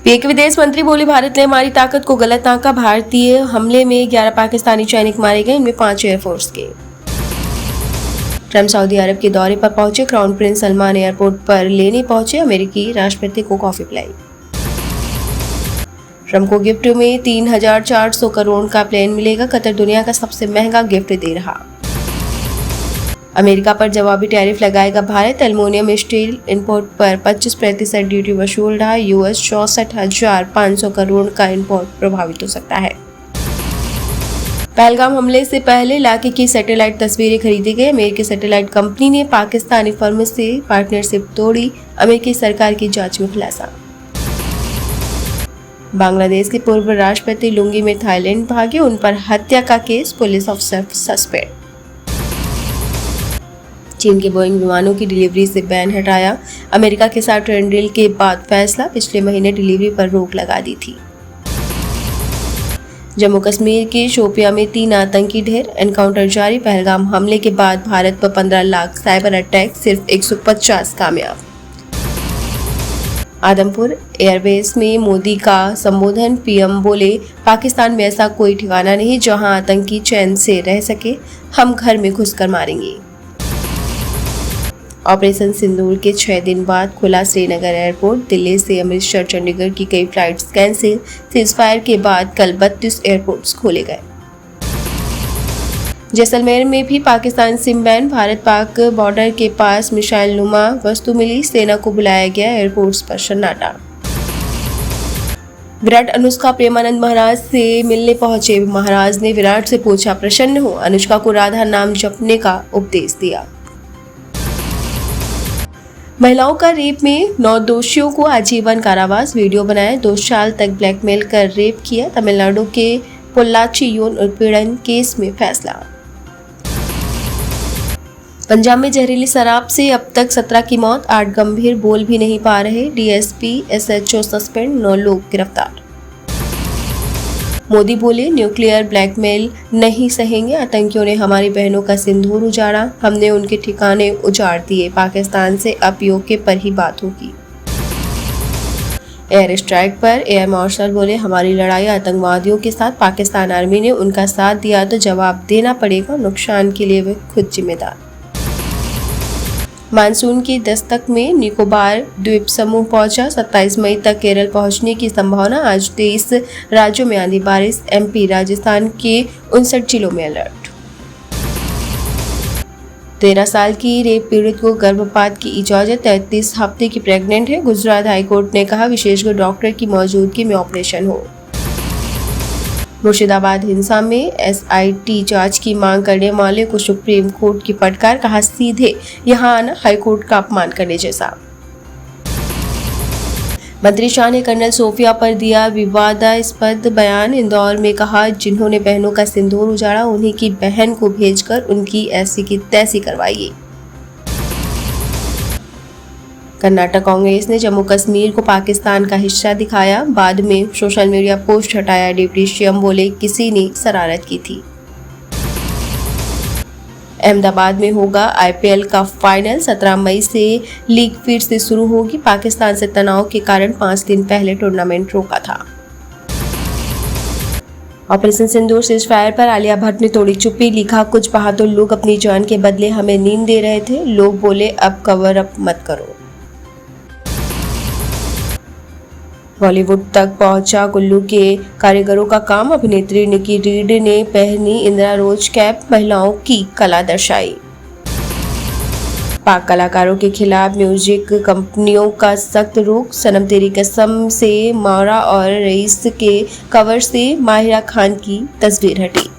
एक विदेश मंत्री बोले, भारत ने हमारी ताकत को गलत आंका। भारतीय हमले में 11 पाकिस्तानी सैनिक मारे गए, इनमें 5 एयरफोर्स के। ट्रम्प सऊदी अरब के दौरे पर पहुंचे, क्राउन प्रिंस सलमान एयरपोर्ट पर लेने पहुंचे, अमेरिकी राष्ट्रपति को कॉफी पिलाई। ट्रम्प को गिफ्ट में 3,400 करोड़ का प्लेन मिलेगा, कतर दुनिया का सबसे महंगा गिफ्ट दे रहा। अमेरिका पर जवाबी टैरिफ लगाएगा भारत, एल्युमिनियम स्टील इंपोर्ट पर 25% ड्यूटी वसूल रहा। यूएस 64,500 करोड़ का इंपोर्ट प्रभावित हो सकता है। पहलगाम हमले से पहले इलाके की सैटेलाइट तस्वीरें खरीदी गई, अमेरिकी सैटेलाइट कंपनी ने पाकिस्तानी फर्म से पार्टनरशिप तोड़ी, अमेरिकी सरकार की जांच में खुलासा। बांग्लादेश के पूर्व राष्ट्रपति लुंगी में थाईलैंड भागे, उन पर हत्या का केस, पुलिस ऑफिसर सस्पेंड। चीन के बोइंग विमानों की डिलीवरी से बैन हटाया, अमेरिका के साथ ट्रेड डील के बाद फैसला, पिछले महीने डिलीवरी पर रोक लगा दी थी। जम्मू कश्मीर के शोपिया में 3 आतंकी ढेर, एनकाउंटर जारी, पहलगाम हमले के बाद भारत पर 15 लाख साइबर अटैक, सिर्फ 150 कामयाब। आदमपुर एयरबेस में मोदी का संबोधन, पीएम बोले, पाकिस्तान में ऐसा कोई ठिकाना नहीं जहां आतंकी चैन से रह सके, हम घर में घुसकर मारेंगे। ऑपरेशन सिंदूर के 6 दिन बाद खुला श्रीनगर एयरपोर्ट, दिल्ली से अमृतसर चंडीगढ़ की कई फ्लाइट्स कैंसिल, सीजफायर के बाद कल 32 एयरपोर्ट्स खोले गए। जैसलमेर में भी Pakistan SIM ban, Bharat Pak border के पास मिसाइल नुमा वस्तु मिली, सेना को बुलाया गया, एयरपोर्ट्स पर सन्नाटा। विराट अनुष्का प्रेमानंद महाराज से मिलने पहुंचे, महाराज ने विराट से पूछा, प्रसन्न हो? अनुष्का को राधा नाम जपने का उपदेश दिया। महिलाओं का रेप में 9 दोषियों को आजीवन कारावास, वीडियो बनाए, 2 साल तक ब्लैकमेल कर रेप किया, तमिलनाडु के पोल्लाची यौन उत्पीड़न केस में फैसला। पंजाब में जहरीली शराब से अब तक 17 की मौत, 8 गंभीर, बोल भी नहीं पा रहे, डीएसपी एसएचओ सस्पेंड, 9 लोग गिरफ्तार। मोदी बोले, न्यूक्लियर ब्लैकमेल नहीं सहेंगे, आतंकियों ने हमारी बहनों का सिंदूर उजाड़ा, हमने उनके ठिकाने उजाड़ दिए, पाकिस्तान से अब यूके पर ही बात होगी। एयर स्ट्राइक पर एयर मार्शल बोले, हमारी लड़ाई आतंकवादियों के साथ, पाकिस्तान आर्मी ने उनका साथ दिया तो जवाब देना पड़ेगा, नुकसान के लिए वे खुद जिम्मेदार। मानसून की दस्तक में निकोबार द्वीप समूह पहुंचा, 27 मई तक केरल पहुंचने की संभावना, आज 23 राज्यों में आंधी बारिश, एमपी राजस्थान के 59 जिलों में अलर्ट। 13 साल की रेप पीड़ित को गर्भपात की इजाजत, 33 हफ्ते की प्रेग्नेंट है, गुजरात हाईकोर्ट ने कहा विशेषज्ञ डॉक्टर की मौजूदगी में ऑपरेशन हो। मुर्शिदाबाद हिंसा में एसआईटी जांच की मांग करने वाले को सुप्रीम कोर्ट की फटकार, कहा सीधे यहां आना हाईकोर्ट का अपमान करने जैसा। मंत्री शाह ने कर्नल सोफिया पर दिया विवादास्पद बयान, इंदौर में कहा जिन्होंने बहनों का सिंदूर उजाड़ा उन्हीं की बहन को भेजकर उनकी ऐसी की तैसी करवाई। कर्नाटक कांग्रेस ने जम्मू कश्मीर को पाकिस्तान का हिस्सा दिखाया, बाद में सोशल मीडिया पोस्ट हटाया, डिप्टी सीएम बोले किसी ने शरारत की थी। अहमदाबाद में होगा आईपीएल का फाइनल, 17 मई से लीग फिर से शुरू होगी, पाकिस्तान से तनाव के कारण 5 दिन पहले टूर्नामेंट रोका था। ऑपरेशन सिंदूर सीजफायर पर आलिया भट्ट ने तोड़ी चुप्पी, लिखा कुछ बहादुर लोग अपनी जान के बदले हमें नींद दे रहे थे, लोग बोले अब कवर अप मत करो। बॉलीवुड तक पहुंचा कुल्लू के कारीगरों का काम, अभिनेत्री निकी रीड ने पहनी इंदिरा रोज कैप, महिलाओं की कला दर्शाई। पाक कलाकारों के खिलाफ म्यूजिक कंपनियों का सख्त रुख, सनम तेरी कसम से मारा और रईस के कवर से माहिरा खान की तस्वीर हटी।